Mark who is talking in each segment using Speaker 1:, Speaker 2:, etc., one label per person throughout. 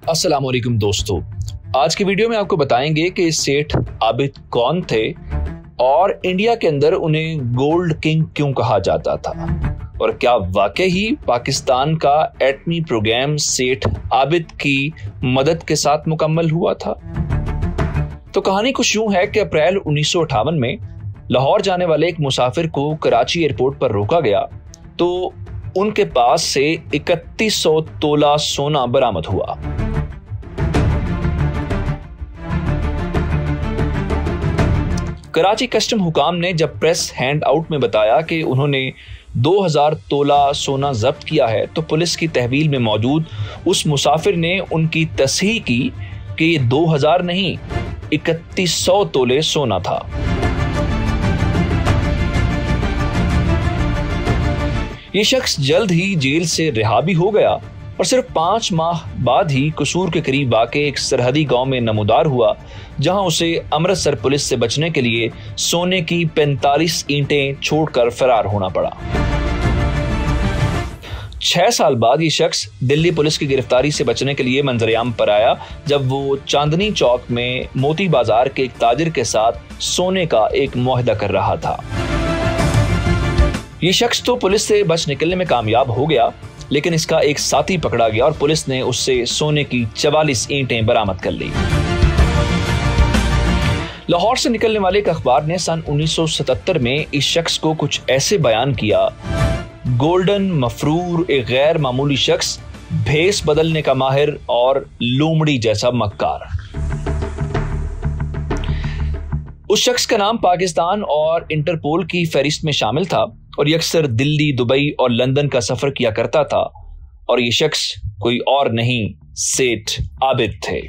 Speaker 1: अस्सलामुअलैकुम दोस्तों, आज की वीडियो में आपको बताएंगे कि सेठ आबिद कौन थे और इंडिया के अंदर उन्हें गोल्ड किंग क्यों कहा जाता था और क्या वाकई ही पाकिस्तान का एटमी प्रोग्राम सेठ आबिद की मदद के साथ मुकम्मल हुआ था। तो कहानी कुछ यूं है कि अप्रैल 1958 में लाहौर जाने वाले एक मुसाफिर को कराची एयरपोर्ट पर रोका गया तो उनके पास से 3100 तोला सोना बरामद हुआ। कराची कस्टम हुकाम ने जब प्रेस हैंड आउट में बताया कि उन्होंने 2000 तोला सोना जब्त किया है तो पुलिस की तहवील में मौजूद उस मुसाफिर ने उनकी तस्हीह की कि ये 2000 नहीं 3100 तोले सोना था। ये शख्स जल्द ही जेल से रिहा भी हो गया और सिर्फ 5 माह बाद ही कसूर के करीब वाक़े एक सरहदी गांव में नमूदार हुआ, जहां उसे अमृतसर पुलिस से बचने के लिए सोने की 45 ईंटें छोड़कर फरार होना पड़ा। 6 साल बाद ये शख्स दिल्ली पुलिस की गिरफ्तारी से बचने के लिए मंजरेआम पर आया, जब वो चांदनी चौक में मोती बाजार के एक ताजिर के साथ सोने का एक मुआहदा कर रहा था। ये शख्स तो पुलिस से बच निकलने में कामयाब हो गया, लेकिन इसका एक साथी पकड़ा गया और पुलिस ने उससे सोने की 44 ईंटें बरामद कर ली। लाहौर से निकलने वाले एक अखबार ने सन 1977 में इस शख्स को कुछ ऐसे बयान किया: गोल्डन मफरूर, एक गैर मामूली शख्स, भेस बदलने का माहिर और लोमड़ी जैसा मक्कार। उस शख्स का नाम पाकिस्तान और इंटरपोल की फहरिस्त में शामिल था और ये अक्सर दिल्ली, दुबई और लंदन का सफर किया करता था और ये शख्स कोई और नहीं, सेठ आबिद थे।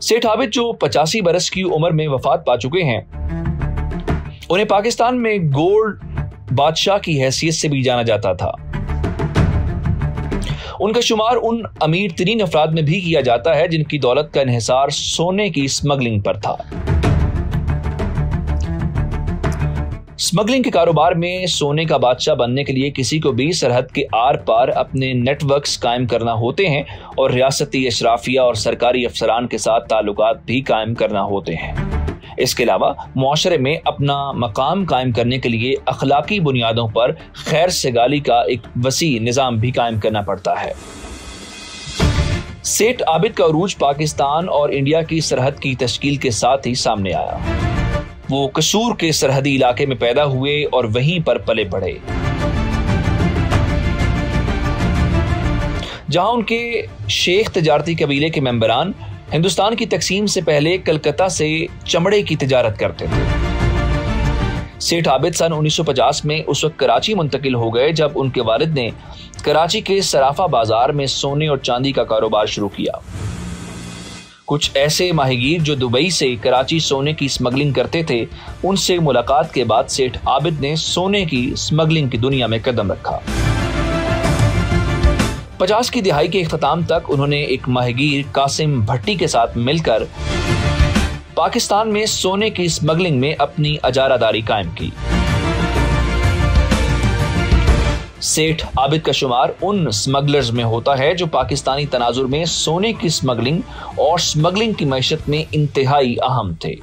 Speaker 1: सेठ आबिद जो 85 बरस की उम्र में वफात पा चुके हैं, उन्हें पाकिस्तान में गोल्ड बादशाह की हैसियत से भी जाना जाता था। उनका शुमार उन अमीर तरीन अफराद में भी किया जाता है जिनकी दौलत का इन्हिसार सोने की स्मगलिंग पर था। स्मगलिंग के कारोबार में सोने का बादशाह बनने के लिए किसी को भी सरहद के आर पार अपने नेटवर्क्स कायम करना होते हैं और रियासती अशराफिया और सरकारी अफसरान के साथ ताल्लुकात भी कायम करना होते हैं। इसके अलावा मुआशरे में अपना मकाम कायम करने के लिए अखलाकी बुनियादों पर खैर सगाली का एक वसी निज़ाम भी कायम करना पड़ता है। सेठ आबिद का उरूज पाकिस्तान और इंडिया की सरहद की तश्कील के साथ ही सामने आया। वो कसूर के सरहदी इलाके में पैदा हुए और वहीं पर पले बढ़े, जहां उनके शेख तजारती कबीले के मेंबरान हिंदुस्तान की तकसीम से पहले कलकत्ता से चमड़े की तिजारत करते थे। सेठ आबिद सन 1950 में उस वक्त कराची मुंतकिल हो गए जब उनके वालिद ने कराची के सराफा बाजार में सोने और चांदी का कारोबार शुरू किया। कुछ ऐसे माहिगीर जो दुबई से कराची सोने की स्मगलिंग करते थे, उनसे मुलाकात के बाद सेठ आबिद ने सोने की स्मगलिंग की दुनिया में कदम रखा। 50 की दिहाई के इख्तिताम तक उन्होंने एक माहिगीर कासिम भट्टी के साथ मिलकर पाकिस्तान में सोने की स्मगलिंग में अपनी अजारादारी कायम की। सेठ आबिद का शुमार उन स्मगलर्स में होता है जो पाकिस्तानी तनाजुर में सोने की स्मगलिंग और स्मगलिंग की मैशत में इंतहाई अहम थे।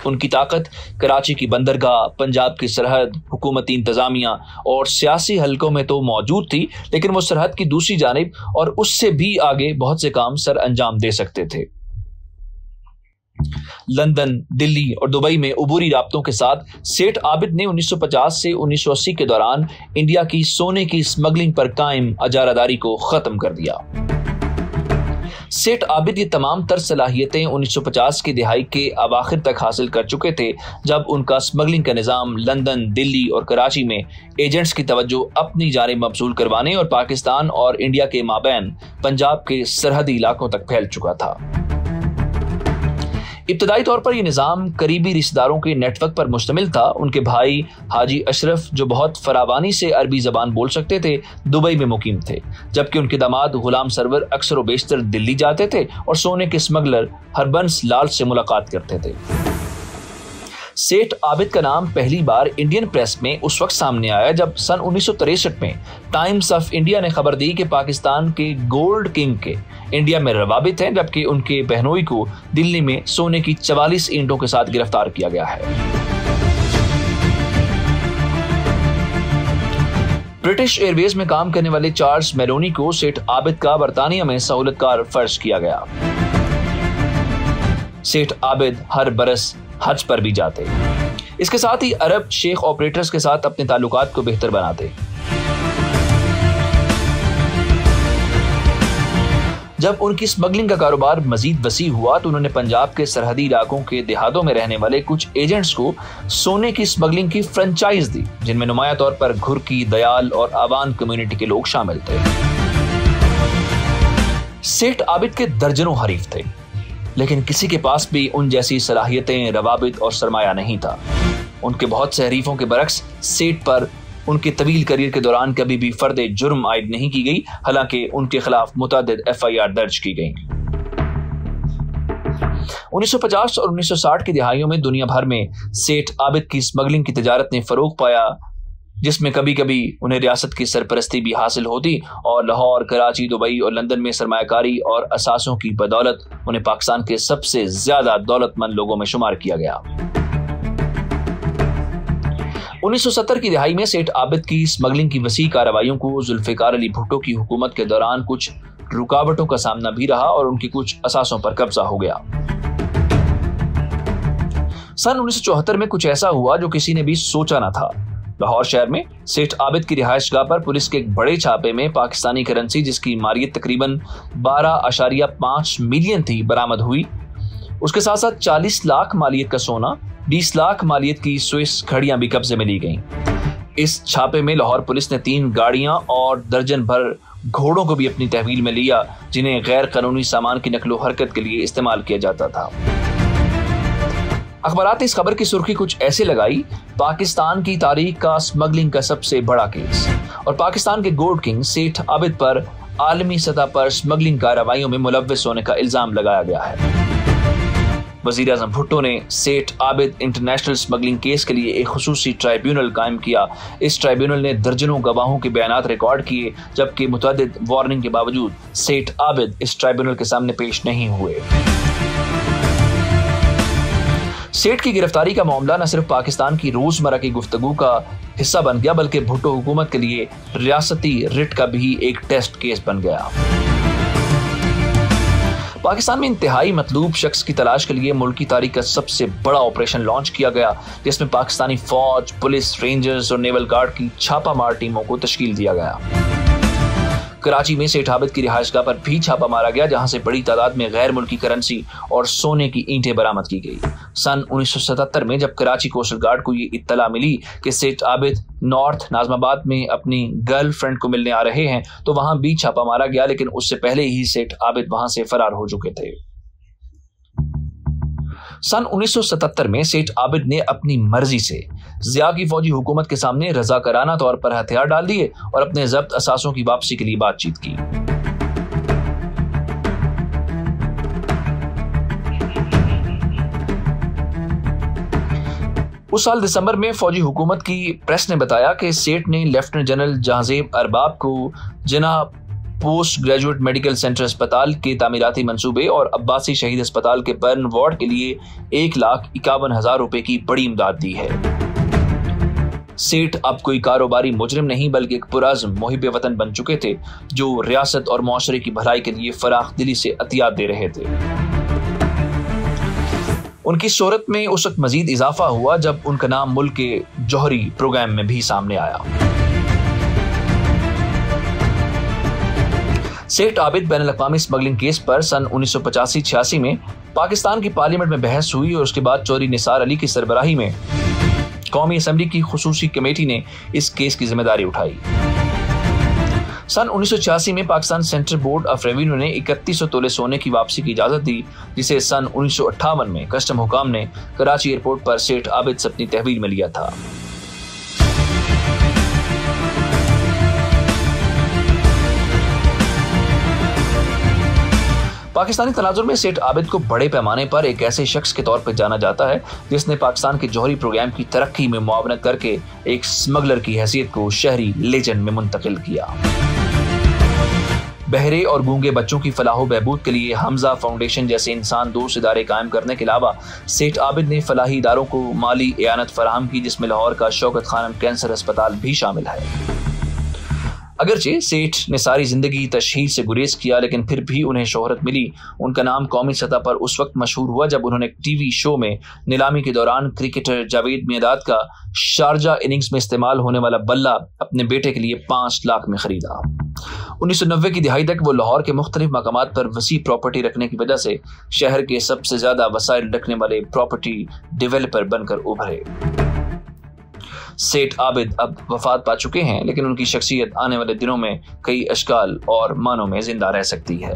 Speaker 1: उनकी ताकत कराची की बंदरगाह, पंजाब की सरहद, हुकूमती इंतजामिया और सियासी हलकों में तो मौजूद थी, लेकिन वो सरहद की दूसरी जानिब और उससे भी आगे बहुत से काम सर अंजाम दे सकते थे। लंदन, दिल्ली और दुबई में उबूरी राब्तों के साथ सेठ आबिद ने 1950 से 1980 के दौरान इंडिया की सोने की स्मगलिंग पर कायम अजारादारी को खत्म कर दिया। सेठ आबिद ये तमाम तर सलाहियतें 1950 की दिहाई के अवाखिर तक हासिल कर चुके थे, जब उनका स्मगलिंग का निज़ाम लंदन, दिल्ली और कराची में एजेंट्स की तवज्जो अपनी जानिब मबसूल करवाने और पाकिस्तान और इंडिया के माबैन पंजाब के सरहदी इलाकों तक फैल चुका था। इब्तदाई तौर पर यह निज़ाम करीबी रिश्तेदारों के नेटवर्क पर मुश्तमिल था। उनके भाई हाजी अशरफ, जो बहुत फरावानी से अरबी ज़बान बोल सकते थे, दुबई में मुकीम थे, जबकि उनके दामाद गुलाम सरवर अक्सर व बेशतर दिल्ली जाते थे और सोने के स्मगलर हरबंस लाल से मुलाकात करते थे। सेठ आबिद का नाम पहली बार इंडियन प्रेस में उस वक्त सामने आया जब सन 1963 में टाइम्स ऑफ इंडिया ने खबर दी कि पाकिस्तान के गोल्ड किंग के इंडिया में रवाबित हैं, जबकि उनके बहनोई को दिल्ली में सोने की 44 ईंटों के साथ गिरफ्तार किया गया है। ब्रिटिश एयरवेज में काम करने वाले चार्ल्स मेलोनी को सेठ आबिद का बरतानिया में सहूलतकार फर्ज किया गया। सेठ आबिद हर बरस हज पर भी जाते। इसके साथ ही अरब शेख ऑपरेटर्स के साथ अपने ताल्लुकात को बेहतर बनाते। जब उनकी स्मगलिंग का कारोबार मजीद वसी हुआ तो उन्होंने पंजाब के सरहदी इलाकों के देहातों में रहने वाले कुछ एजेंट्स को सोने की स्मगलिंग की फ्रेंचाइज दी, जिनमें नुमाया तौर पर घुरकी, दयाल और आवान कम्युनिटी के लोग शामिल थे। सेठ आबिद के दर्जनों हरीफ थे, लेकिन किसी के पास भी उन जैसी सलाहियतें, रवाबित और सरमाया नहीं था। उनके बहुत से हरीफों के बरक्स सेठ पर उनके तवील करियर के दौरान कभी भी फर्दे जुर्म आयद नहीं की गई, हालांकि उनके खिलाफ मुतअद्दिद FIR दर्ज की गई। 1950 और 1960 की दिहाइयों में दुनिया भर में सेठ आबिद की स्मगलिंग की तिजारत ने फरोग पाया, जिसमें कभी कभी उन्हें रियासत की सरपरस्ती भी हासिल होती और लाहौर, कराची, दुबई और लंदन में सरमायाकारी और असासों की बदौलत उन्हें पाकिस्तान के सबसे ज्यादा दौलतमंद लोगों में शुमार किया गया। 1970 की दिहाई में सेठ आबिद की स्मगलिंग की वसी कार्रवाइयों को जुल्फिकार अली भुट्टो की हुकूमत के दौरान कुछ रुकावटों का सामना भी रहा और उनकी कुछ असासों पर कब्जा हो गया। सन 1974 में कुछ ऐसा हुआ जो किसी ने भी सोचा न था। लाहौर शहर में सेठ आबिद की रिहाइशगाह पर पुलिस के एक बड़े छापे में पाकिस्तानी करेंसी, जिसकी मारियत तकरीबन 12.5 मिलियन थी, बरामद हुई। उसके साथ साथ 40 लाख मालियत का सोना, 20 लाख मालियत की स्विस घड़ियां भी कब्जे में ली गईं। इस छापे में लाहौर पुलिस ने 3 गाड़ियां और दर्जन भर घोड़ों को भी अपनी तहवील में लिया, जिन्हें गैर कानूनी सामान की नकलो हरकत के लिए इस्तेमाल किया जाता था। अखबारात ने इस खबर की सुर्खी कुछ ऐसे लगाई, पाकिस्तान की तारीख का स्मगलिंग का सबसे बड़ा केस, और पाकिस्तान के गोल्ड किंग सेठ आबिद पर आलमी सतह पर स्मगलिंग कार्रवाइयों में मुलव्विस होने का इल्जाम लगाया गया है। वजीर आजम भुट्टो ने सेठ आबिद इंटरनेशनल स्मगलिंग केस के लिए एक खुसूसी ट्राइब्यूनल कायम किया। इस ट्राइब्यूनल ने दर्जनों गवाहों के बयानात रिकॉर्ड किए, जबकि मुतअद्दिद वार्निंग के बावजूद सेठ आबिद इस ट्राइब्यूनल के सामने पेश नहीं हुए। सेठ की गिरफ्तारी का मामला न सिर्फ पाकिस्तान की रोजमर्रा की गुफ्तगू का हिस्सा बन गया, बल्कि भुट्टो हुकूमत के लिए रियासती रिट का भी एक टेस्ट केस बन गया। पाकिस्तान में इंतहाई मतलूब शख्स की तलाश के लिए मुल्क की तारीख का सबसे बड़ा ऑपरेशन लॉन्च किया गया, जिसमें पाकिस्तानी फौज, पुलिस, रेंजर्स और नेवल गार्ड की छापामार टीमों को तश्कील दिया गया। कराची में सेठ आबिद की रिहाइशगाह पर भी छापा मारा गया, जहां से बड़ी तादाद में गैर मुल्की करेंसी और सोने की ईंटें बरामद की गई। सन 1977 में जब कराची कोस्टल गार्ड को ये इत्तला मिली कि सेठ आबिद नॉर्थ नाजमाबाद में अपनी गर्लफ्रेंड को मिलने आ रहे हैं, तो वहां भी छापा मारा गया, लेकिन उससे पहले ही सेठ आबिद वहां से फरार हो चुके थे। सन 1977 में सेठ आबिद ने अपनी मर्जी से जिया की फौजी हुकूमत के सामने रजाकाराना तौर पर हथियार डाल दिए और अपने जब्त असासों की वापसी के लिए बातचीत की। उस साल दिसंबर में फौजी हुकूमत की प्रेस ने बताया कि सेठ ने लेफ्टिनेंट जनरल जहांजेब अरबाब को जिना पोस्ट ग्रेजुएट मेडिकल सेंटर अस्पताल के तामीराती मंसूबे और अब्बासी शहीद अस्पताल के बर्न वार्ड के लिए 1,51,000 रुपए की बड़ी इमदाद दी है। सेठ अब कोई कारोबारी मुजरिम नहीं, बल्कि एक पुरअज़्म मुहिब वतन बन चुके थे, जो रियासत और मुआशरे की भलाई के लिए फराख दिली से अतियात दे रहे थे। उनकी शोहरत में उस वक्त मजीद इजाफा हुआ जब उनका नाम मुल्क के जौहरी प्रोग्राम में भी सामने आया। सेठ आबिद बैनुल अक़वामी स्मगलिंग केस पर सन 1985-86 में पाकिस्तान की पार्लियामेंट में बहस हुई और उसके बाद चौधरी निसार अली की सरबराही में कौमी असम्बली की खुसूसी कमेटी ने इस केस की जिम्मेदारी उठाई। सन 1986 में Pakistan central board of revenue ने 3100 तोले सोने की वापसी की इजाजत दी, जिसे सन 1958 में कस्टम हुकाम ने कराची एयरपोर्ट पर सेठ आबिद से अपनी तहवील में लिया था। पाकिस्तानी तनाजुर में सेठ आबिद को बड़े पैमाने पर एक ऐसे शख्स के तौर पर जाना जाता है जिसने पाकिस्तान के जौहरी प्रोग्राम की तरक्की में मुआवनत करके एक स्मगलर की हैसियत को शहरी लेजेंड में मुंतकिल किया। बहरे और गूंगे बच्चों की फलाह बहबूद के लिए हमजा फाउंडेशन जैसे इंसान दोस्त इदारे कायम करने के अलावा सेठ आबिद ने फलाही इदारों को माली एआनत फराहम की, जिसमें लाहौर का शौकत खानम कैंसर अस्पताल भी शामिल है। अगरचे सेठ ने सारी जिंदगी तशहीर से गुरेज किया, लेकिन फिर भी उन्हें शोहरत मिली। उनका नाम कौमी सतह पर उस वक्त मशहूर हुआ जब उन्होंने एक टीवी शो में नीलामी के दौरान क्रिकेटर जावेद मियांदाद का शारजा इनिंग्स में इस्तेमाल होने वाला बल्ला अपने बेटे के लिए 5 लाख में खरीदा। 1990 की दिहाई तक वो लाहौर के मुख्तलिफ मकामात पर वसी प्रॉपर्टी रखने की वजह से शहर के सबसे ज्यादा वसाइल रखने वाले प्रॉपर्टी डेवलपर बनकर उभरे। सेठ आबिद अब वफात पा चुके हैं, लेकिन उनकी शख्सियत आने वाले दिनों में कई अशकाल और मानों में जिंदा रह सकती है।